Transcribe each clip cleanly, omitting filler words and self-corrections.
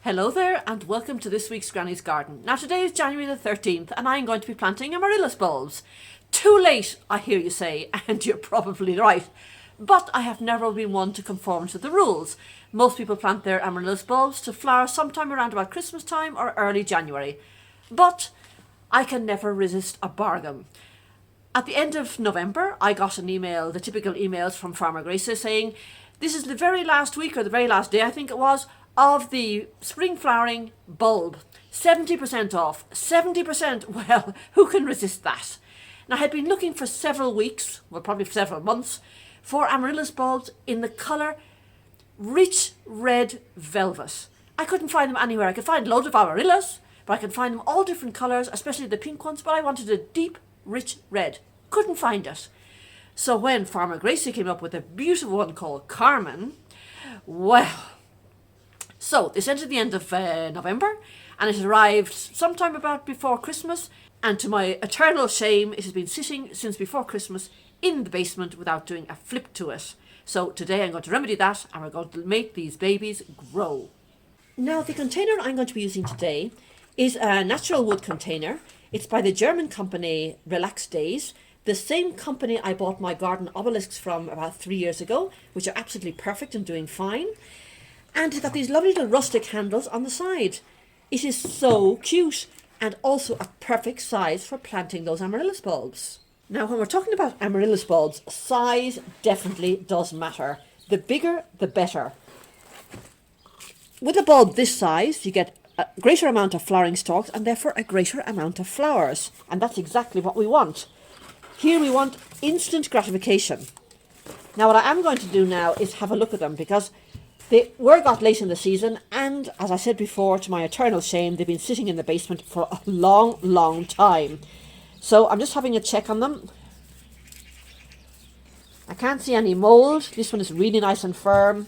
Hello there and welcome to this week's Granny's Garden. Now today is January the 13th and I'm going to be planting Amaryllis bulbs. Too late, I hear you say, and you're probably right. But I have never been one to conform to the rules. Most people plant their Amaryllis bulbs to flower sometime around about Christmas time or early January. But I can never resist a bargain. At the end of November, I got an email, the typical emails from Farmer Grace saying, this is the very last week or the very last day, I think it was, of the spring flowering bulb. 70% off. 70%. Well, who can resist that? Now, I had been looking for several weeks, well, probably several months, for Amaryllis bulbs in the colour rich red velvet. I couldn't find them anywhere. I could find loads of Amaryllis, but I could find them all different colours, especially the pink ones, but I wanted a deep, rich red. Couldn't find it. So when Farmer Gracie came up with a beautiful one called Carmen, well, so they sent it at the end of November and it arrived sometime about before Christmas, and to my eternal shame it has been sitting since before Christmas in the basement without doing a flip to it. So today I'm going to remedy that and we're going to make these babies grow. Now the container I'm going to be using today is a natural wood container. It's by the German company Relax Days, the same company I bought my garden obelisks from about 3 years ago, which are absolutely perfect and doing fine. And it's got these lovely little rustic handles on the side. It is so cute and also a perfect size for planting those Amaryllis bulbs. Now, when we're talking about Amaryllis bulbs, size definitely does matter. The bigger, the better. With a bulb this size, you get a greater amount of flowering stalks and therefore a greater amount of flowers. And that's exactly what we want. Here we want instant gratification. Now, what I am going to do now is have a look at them because they were got late in the season, and as I said before, to my eternal shame, they've been sitting in the basement for a long, long time. So I'm just having a check on them. I can't see any mould. This one is really nice and firm.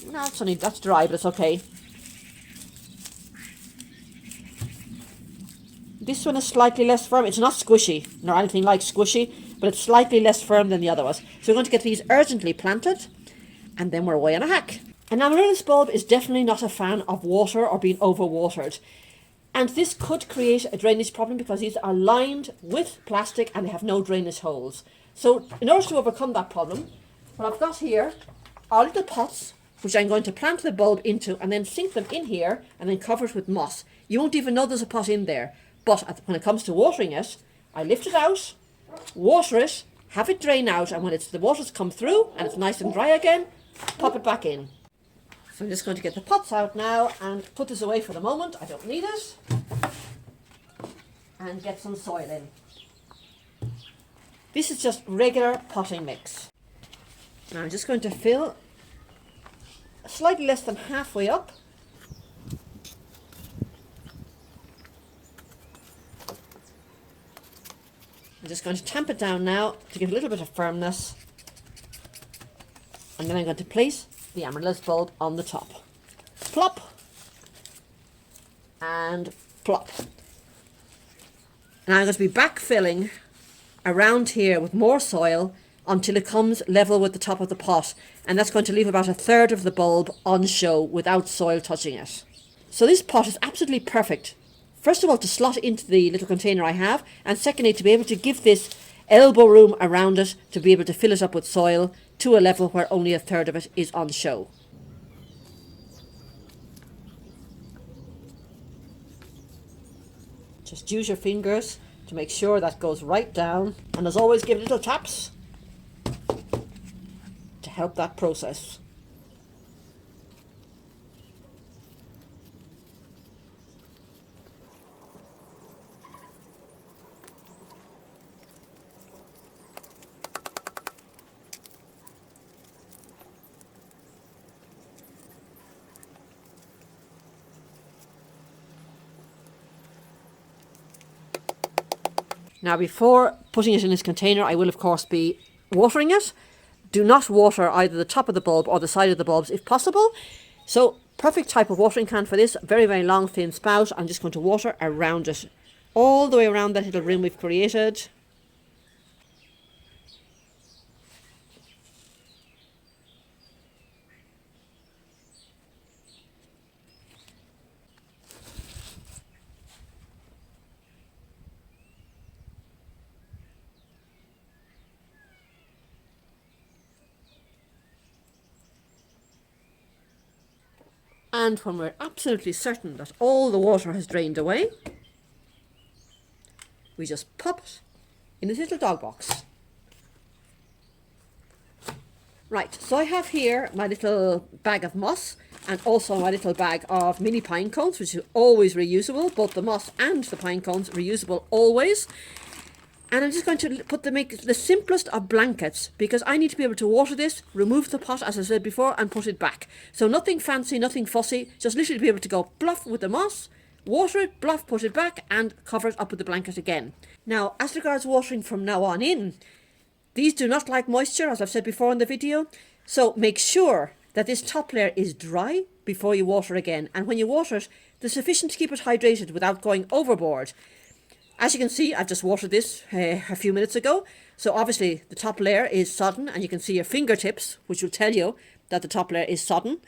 No, that's dry, but it's okay. This one is slightly less firm. It's not squishy, nor anything like squishy, but it's slightly less firm than the other ones. So we're going to get these urgently planted, and then we're away on a hack. An Amaryllis bulb is definitely not a fan of water or being overwatered. And this could create a drainage problem because these are lined with plastic and they have no drainage holes. So in order to overcome that problem, what I've got here are little pots which I'm going to plant the bulb into and then sink them in here and then cover it with moss. You won't even know there's a pot in there. But when it comes to watering it, I lift it out, water it, have it drain out, and when the water's come through and it's nice and dry again, pop it back in. So I'm just going to get the pots out now and put this away for the moment. I don't need it. And get some soil in. This is just regular potting mix. Now I'm just going to fill slightly less than halfway up. I'm just going to tamp it down now to give a little bit of firmness. And then I'm going to place the Amaryllis bulb on the top. Plop. And plop. Now I'm going to be backfilling around here with more soil until it comes level with the top of the pot. And that's going to leave about a third of the bulb on show without soil touching it. So this pot is absolutely perfect. First of all, to slot into the little container I have, and secondly, to be able to give this elbow room around it to be able to fill it up with soil to a level where only a third of it is on show. Just use your fingers to make sure that goes right down, and as always, give little taps to help that process. Now, before putting it in this container, I will of course be watering it. Do not water either the top of the bulb or the side of the bulbs if possible. So, perfect type of watering can for this. Very, very long, thin spout. I'm just going to water around it. All the way around that little room we've created. And when we're absolutely certain that all the water has drained away, we just pop it in this little dog box. Right, so I have here my little bag of moss and also my little bag of mini pine cones, which is always reusable, both the moss and the pine cones reusable always. And I'm just going to make the simplest of blankets, because I need to be able to water this, remove the pot as I said before, and put it back. So nothing fancy, nothing fussy, just literally be able to go bluff with the moss, water it, bluff, put it back, and cover it up with the blanket again. Now, as regards watering from now on in, these do not like moisture, as I've said before in the video, so make sure that this top layer is dry before you water again. And when you water it, there's sufficient to keep it hydrated without going overboard. As you can see, I've just watered this a few minutes ago, so obviously the top layer is sodden, and you can see your fingertips, which will tell you that the top layer is sodden.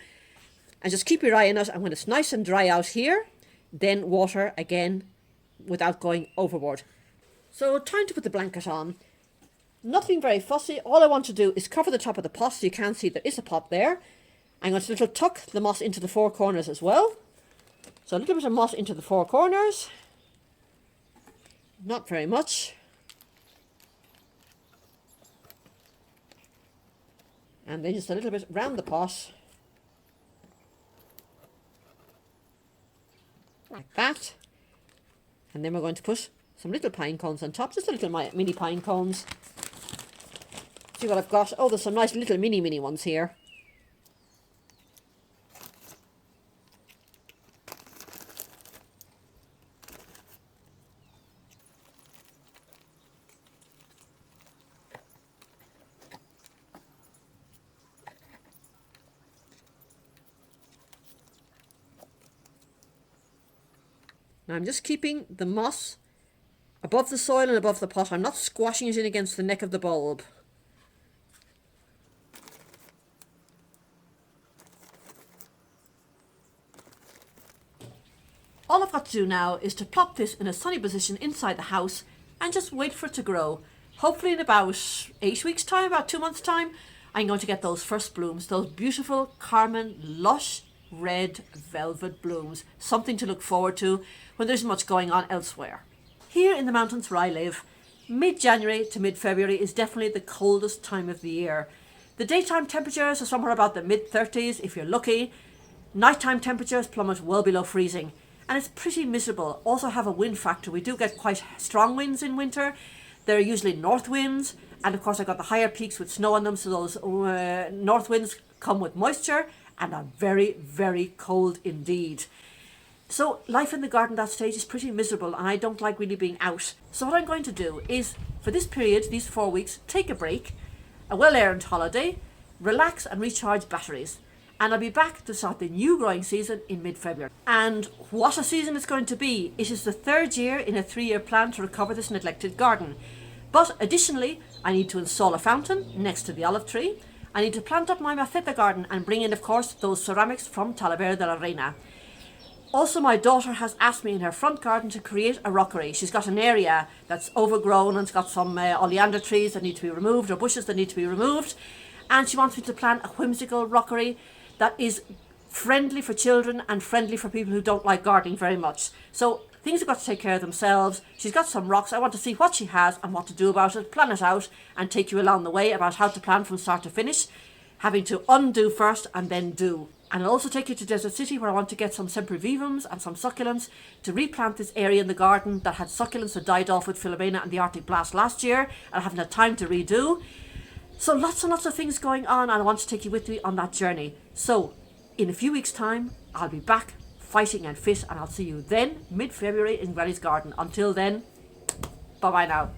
And just keep your eye on it, and when it's nice and dry out here, then water again without going overboard. So time to put the blanket on. Nothing very fussy. All I want to do is cover the top of the pot so you can see there is a pot there. I'm going to little tuck the moss into the four corners as well. So a little bit of moss into the four corners. Not very much. And then just a little bit round the pot. Like that. And then we're going to put some little pine cones on top, just a little mini pine cones. See what I've got? Oh, there's some nice little mini ones here. Now I'm just keeping the moss above the soil and above the pot. I'm not squashing it in against the neck of the bulb. All I've got to do now is to plop this in a sunny position inside the house and just wait for it to grow. Hopefully in about 8 weeks time, about 2 months time, I'm going to get those first blooms, those beautiful carmine lush red velvet blooms. Something to look forward to when there's much going on elsewhere. Here in the mountains where I live, mid-January to mid-February is definitely the coldest time of the year. The daytime temperatures are somewhere about the mid-30s if you're lucky. Nighttime temperatures plummet well below freezing. And it's pretty miserable. Also have a wind factor. We do get quite strong winds in winter. They're usually north winds. And of course I got the higher peaks with snow on them. So those north winds come with moisture and are very, very cold indeed. So life in the garden that stage is pretty miserable, and I don't like really being out. So what I'm going to do is, for this period, these 4 weeks, take a break, a well-earned holiday, relax and recharge batteries. And I'll be back to start the new growing season in mid-February. And what a season it's going to be. It is the 3rd year in a 3-year plan to recover this neglected garden. But additionally, I need to install a fountain next to the olive tree. I need to plant up my Maceta garden and bring in, of course, those ceramics from Talavera de la Reina. Also, my daughter has asked me in her front garden to create a rockery. She's got an area that's overgrown and it's got some oleander trees that need to be removed, or bushes that need to be removed. And she wants me to plant a whimsical rockery that is friendly for children and friendly for people who don't like gardening very much. So things have got to take care of themselves. She's got some rocks. I want to see what she has and what to do about it, plan it out, and take you along the way about how to plan from start to finish, having to undo first and then do. And I'll also take you to Desert City, where I want to get some sempervivums and some succulents to replant this area in the garden that had succulents that died off with Philomena and the Arctic blast last year, and I haven't had time to redo. So lots and lots of things going on, and I want to take you with me on that journey. So in a few weeks' time, I'll be back fighting and fit, and I'll see you then, mid-February in Granny's garden. Until then, bye-bye now.